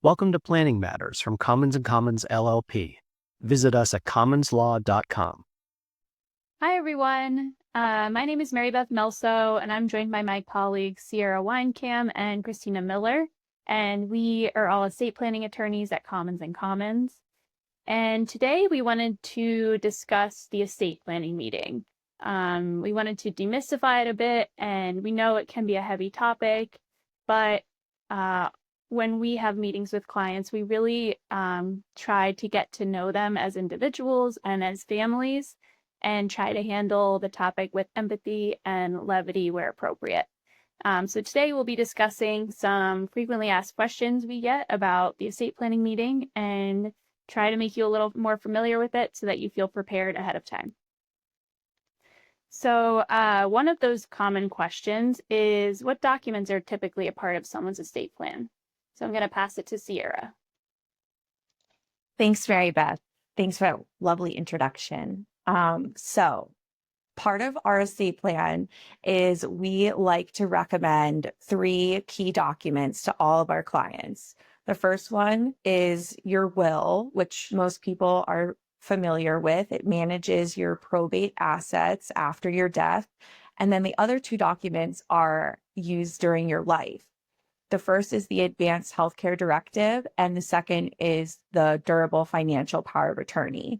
Welcome to Planning Matters from Commons & Commons LLP. Visit us at commonslaw.com. Hi, everyone. My name is Mary Beth Melso, and I'm joined by my colleagues Sierra Winecam and Christina Miller, and we are all estate planning attorneys at Commons & Commons. And today we wanted to discuss the estate planning meeting. We wanted to demystify it a bit, and we know it can be a heavy topic, but when we have meetings with clients, we really try to get to know them as individuals and as families, and try to handle the topic with empathy and levity where appropriate. So today we'll be discussing some frequently asked questions we get about the estate planning meeting and try to make you a little more familiar with it so that you feel prepared ahead of time. So one of those common questions is, what documents are typically a part of someone's estate plan? So I'm going to pass it to Sierra. Thanks, Mary Beth. Thanks for that lovely introduction. So part of our estate plan is we like to recommend 3 key documents to all of our clients. The first one is your will, which most people are familiar with. It manages your probate assets after your death. And then the other 2 documents are used during your life. The first is the Advanced Healthcare Directive, and the second is the Durable Financial Power of Attorney.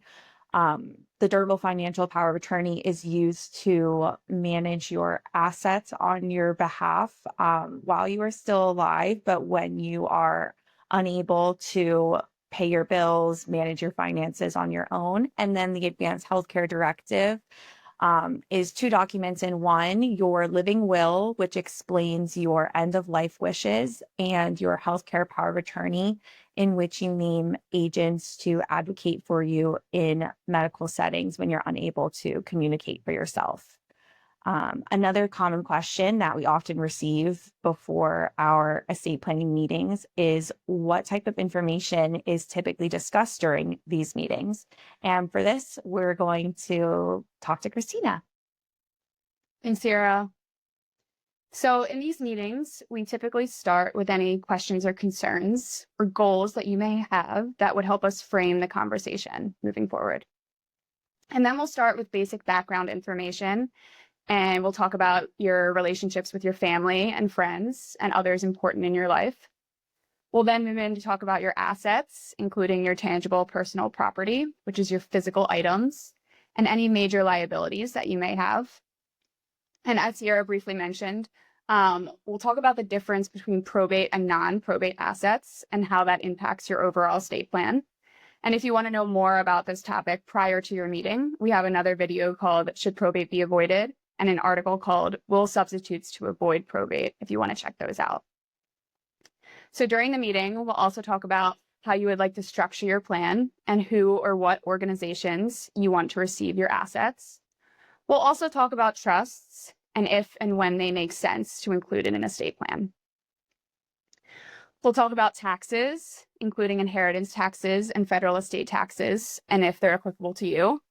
The Durable Financial Power of Attorney is used to manage your assets on your behalf while you are still alive, but when you are unable to pay your bills, manage your finances on your own. And then the Advanced Healthcare Directive is 2 documents in one: your living will, which explains your end of life wishes, and your healthcare power of attorney, in which you name agents to advocate for you in medical settings when you're unable to communicate for yourself. Another common question that we often receive before our estate planning meetings is, what type of information is typically discussed during these meetings? And for this, we're going to talk to Christina. Thanks, Sierra. So in these meetings, we typically start with any questions or concerns or goals that you may have that would help us frame the conversation moving forward. And then we'll start with basic background information, and we'll talk about your relationships with your family and friends and others important in your life. We'll then move in to talk about your assets, including your tangible personal property, which is your physical items, and any major liabilities that you may have. And as Sierra briefly mentioned, we'll talk about the difference between probate and non-probate assets and how that impacts your overall estate plan. And if you want to know more about this topic prior to your meeting, we have another video called "Should Probate Be Avoided?" and an article called "Will Substitutes to Avoid Probate?" if you want to check those out. So during the meeting, we'll also talk about how you would like to structure your plan and who or what organizations you want to receive your assets. We'll also talk about trusts and if and when they make sense to include in an estate plan. We'll talk about taxes, including inheritance taxes and federal estate taxes, and if they're applicable to you.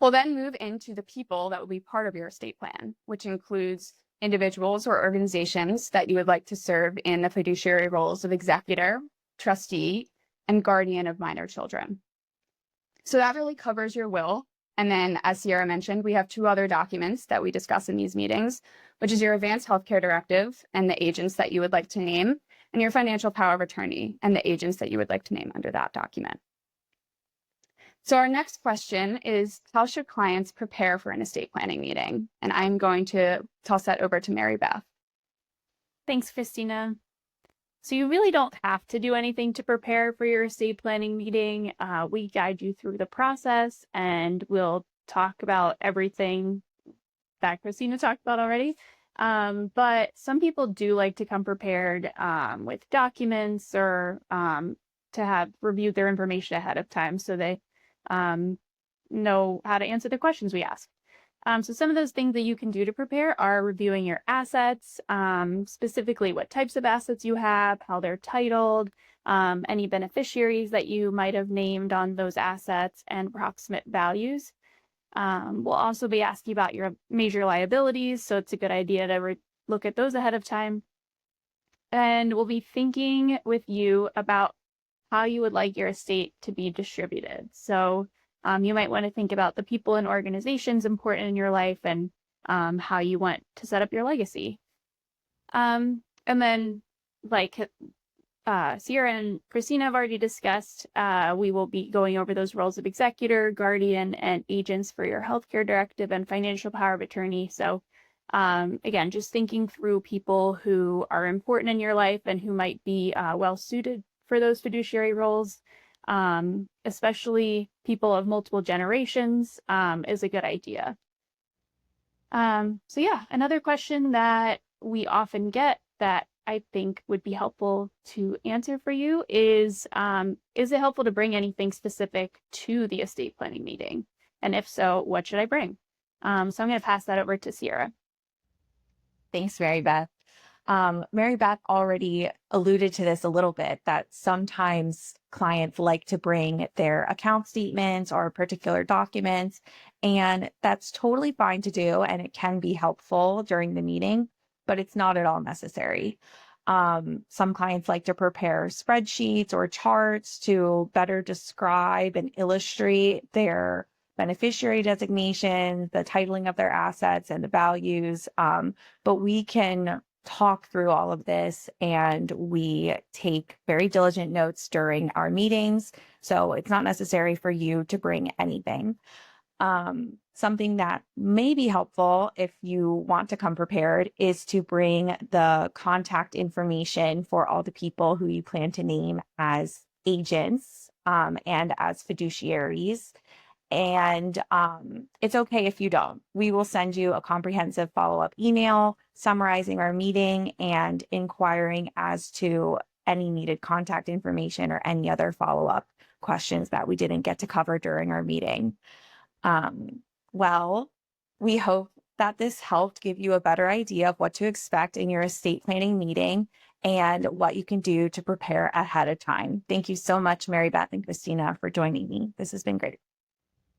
We'll then move into the people that will be part of your estate plan, which includes individuals or organizations that you would like to serve in the fiduciary roles of executor, trustee, and guardian of minor children. So that really covers your will. And then, as Sierra mentioned, we have 2 other documents that we discuss in these meetings, which is your Advanced Healthcare Directive and the agents that you would like to name, and your Financial Power of Attorney and the agents that you would like to name under that document. So our next question is, how should clients prepare for an estate planning meeting? And I'm going to toss that over to Mary Beth. Thanks, Christina. So you really don't have to do anything to prepare for your estate planning meeting. We guide you through the process, and we'll talk about everything that Christina talked about already. But some people do like to come prepared with documents or to have reviewed their information ahead of time so they know how to answer the questions we ask. So some of those things that you can do to prepare are reviewing your assets, specifically what types of assets you have, how they're titled, any beneficiaries that you might have named on those assets, and approximate values. We'll also be asking about your major liabilities, so it's a good idea to look at those ahead of time. and we'll be thinking with you about how you would like your estate to be distributed. So you might want to think about the people and organizations important in your life and how you want to set up your legacy. And then, like Sierra and Christina have already discussed, we will be going over those roles of executor, guardian, and agents for your healthcare directive and financial power of attorney. So again, just thinking through people who are important in your life and who might be well suited for those fiduciary roles, especially people of multiple generations, is a good idea. So yeah, another question that we often get that I think would be helpful to answer for you is it helpful to bring anything specific to the estate planning meeting? And if so, what should I bring? So I'm going to pass that over to Sierra. Thanks, Mary Beth. Mary Beth already alluded to this a little bit, that sometimes clients like to bring their account statements or particular documents, and that's totally fine to do, and it can be helpful during the meeting, but it's not at all necessary. Some clients like to prepare spreadsheets or charts to better describe and illustrate their beneficiary designation, the titling of their assets and the values. But we can talk through all of this, and we take very diligent notes during our meetings. So it's not necessary for you to bring anything. Something that may be helpful if you want to come prepared is to bring the contact information for all the people who you plan to name as agents and as fiduciaries. And it's okay if you don't. We will send you a comprehensive follow-up email summarizing our meeting and inquiring as to any needed contact information or any other follow-up questions that we didn't get to cover during our meeting. Well, we hope that this helped give you a better idea of what to expect in your estate planning meeting and what you can do to prepare ahead of time. Thank you so much, Mary Beth and Christina, for joining me. This has been great.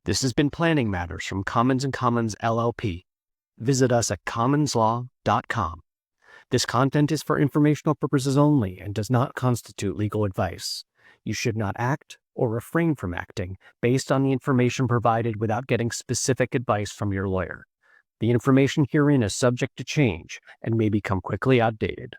This has been Planning Matters from Commons & Commons LLP. Visit us at commonslaw.com. This content is for informational purposes only and does not constitute legal advice. You should not act or refrain from acting based on the information provided without getting specific advice from your lawyer. The information herein is subject to change and may become quickly outdated.